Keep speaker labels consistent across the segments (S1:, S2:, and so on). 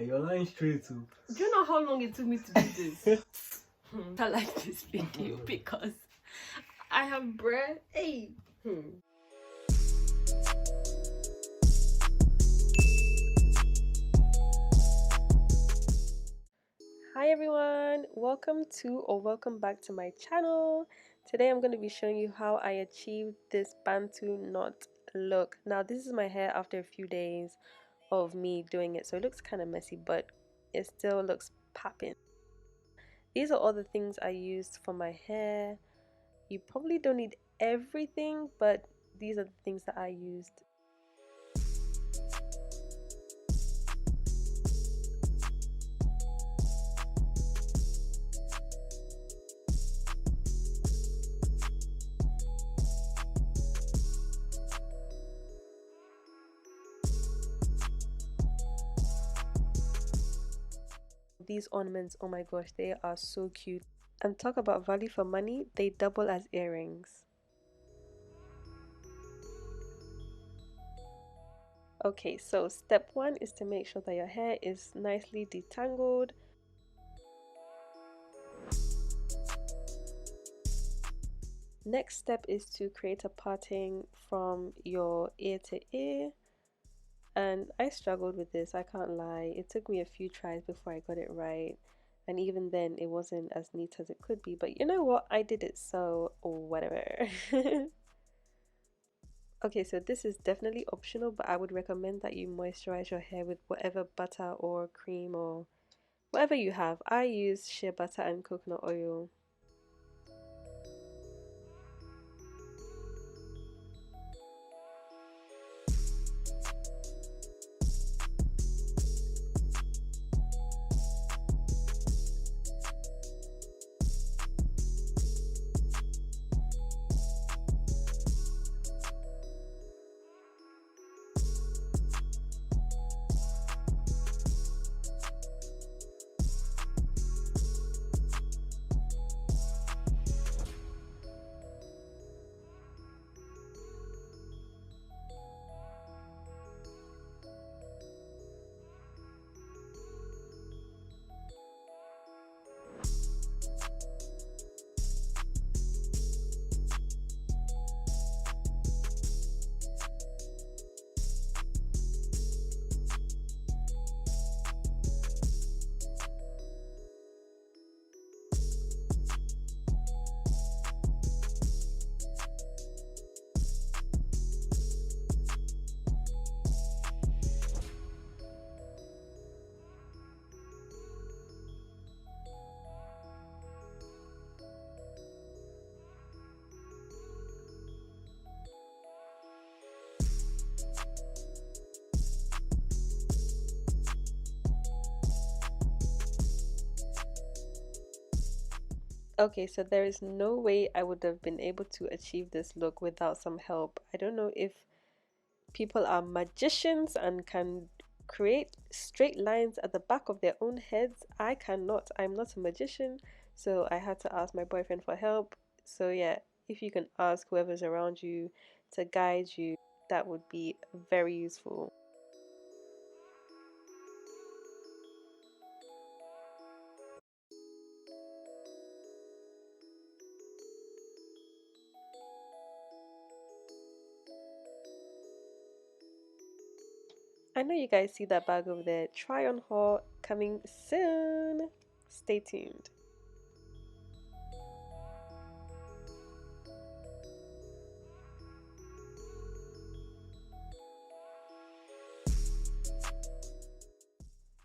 S1: you're lying straight too.
S2: Do you know how long it took me to do this? I like this video because I have bread. Hey. Hi everyone, welcome back to my channel. Today I'm going to be showing you how I achieved this Bantu knot look. Now this is my hair after a few days of me doing it, so it looks kind of messy, but it still looks popping. These are all the things I used for my hair. You probably don't need everything, but these are the things that I used. These ornaments, oh my gosh, they are so cute. And talk about value for money, they double as earrings. Okay, so step one is to make sure that your hair is nicely detangled. Next step is to create a parting from your ear to ear. And I struggled with this, I can't lie. It took me a few tries before I got it right. And even then, it wasn't as neat as it could be. But you know what? I did it, so whatever. Okay, so this is definitely optional, but I would recommend that you moisturize your hair with whatever butter or cream or whatever you have. I use shea butter and coconut oil. Okay, so there is no way I would have been able to achieve this look without some help. I don't know if people are magicians and can create straight lines at the back of their own heads. I cannot. I'm not a magician, so I had to ask my boyfriend for help. So yeah, if you can ask whoever's around you to guide you, that would be very useful. I know you guys see that bag over there. Try on haul coming soon. Stay tuned.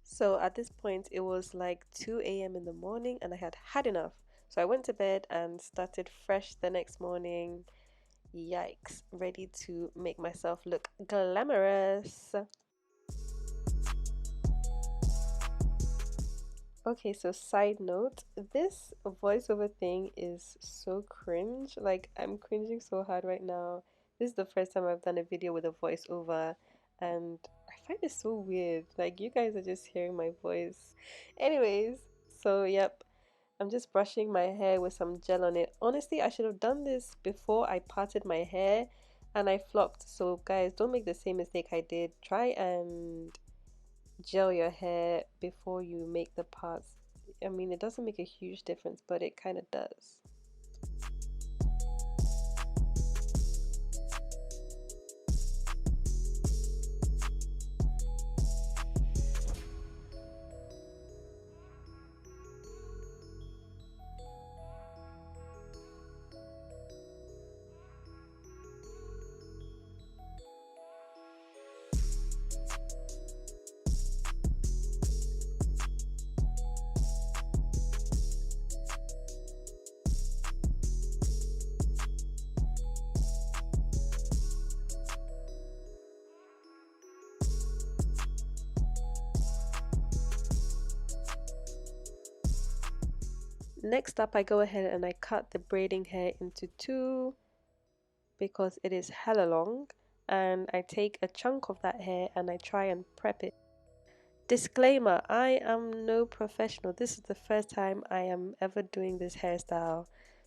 S2: So at this point, it was like 2 a.m. in the morning and I had had enough. So I went to bed and started fresh the next morning. Yikes, ready to make myself look glamorous. Okay, so side note, this voiceover thing is so cringe. Like, I'm cringing so hard right now. This is the first time I've done a video with a voiceover, and I find it so weird. Like, you guys are just hearing my voice. Anyways, so yep, I'm just brushing my hair with some gel on it. Honestly, I should have done this before I parted my hair and I flopped. So guys, don't make the same mistake I did. Try and gel your hair before you make the parts. I mean, it doesn't make a huge difference, but it kind of does. Next up, I go ahead and I cut the braiding hair into two because it is hella long, and I take a chunk of that hair and I try and prep it. Disclaimer, I am no professional. This is the first time I am ever doing this hairstyle.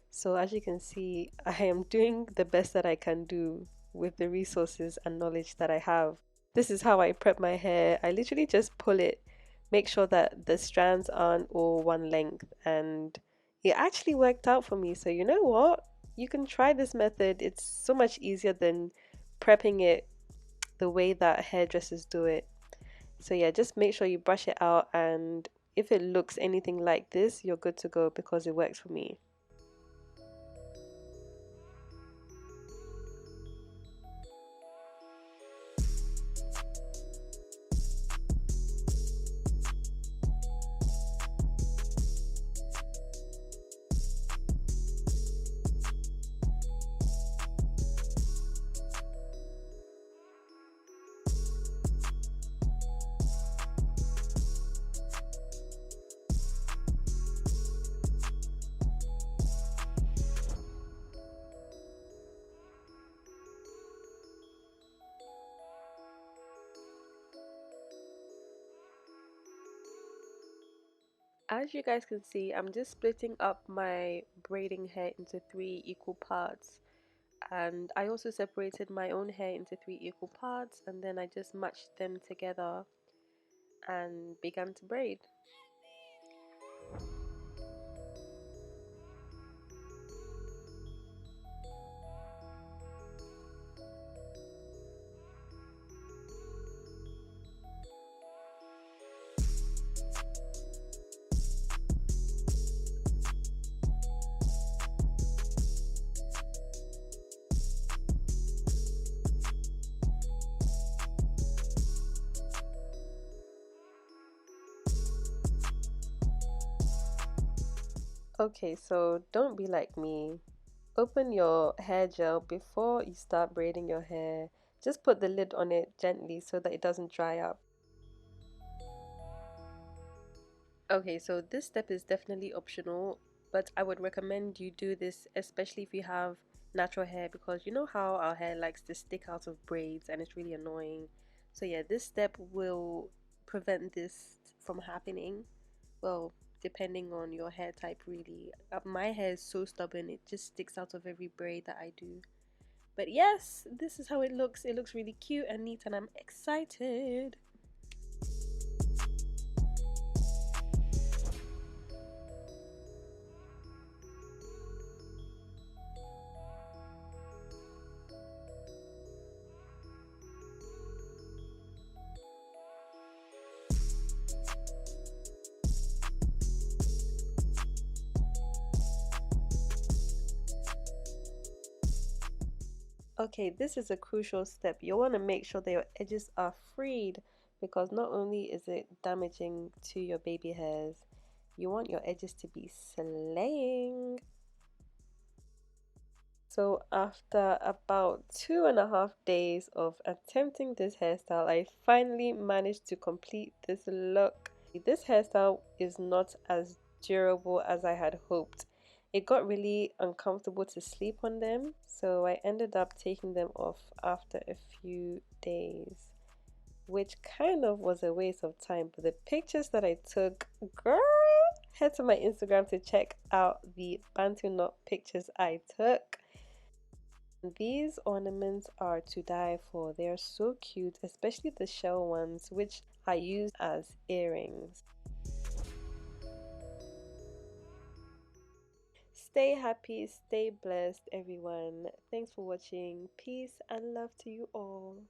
S2: So as you can see, I am doing the best that I can do with the resources and knowledge that I have. This is how I prep my hair. I literally just pull it, make sure that the strands aren't all one length, and it actually worked out for me. So you know what? You can try this method. It's so much easier than prepping it the way that hairdressers do it. So yeah, just make sure you brush it out, and if it looks anything like this, you're good to go because it works for me. As you guys can see, I'm just splitting up my braiding hair into three equal parts, and I also separated my own hair into three equal parts, and then I just matched them together and began to braid. Okay, so don't be like me. Open your hair gel before you start braiding your hair. Just put the lid on it gently so that it doesn't dry up. Okay, so this step is definitely optional, but I would recommend you do this, especially if you have natural hair, because you know how our hair likes to stick out of braids and it's really annoying. So yeah, this step will prevent this from happening. Well, depending on your hair type, really. My hair is so stubborn, it just sticks out of every braid that I do. But yes, this is how it looks. It looks really cute and neat, and I'm excited. Okay, this is a crucial step. You want to make sure that your edges are freed, because not only is it damaging to your baby hairs, you want your edges to be slaying. So after about 2.5 days of attempting this hairstyle, I finally managed to complete this look. This hairstyle is not as durable as I had hoped. It got really uncomfortable to sleep on them, so I ended up taking them off after a few days, which kind of was a waste of time. But the pictures that I took, girl, head to my Instagram to check out the Bantu knot pictures I took. These ornaments are to die for. They are so cute, especially the shell ones, which I use as earrings. Stay happy, stay blessed, everyone. Thanks for watching. Peace and love to you all.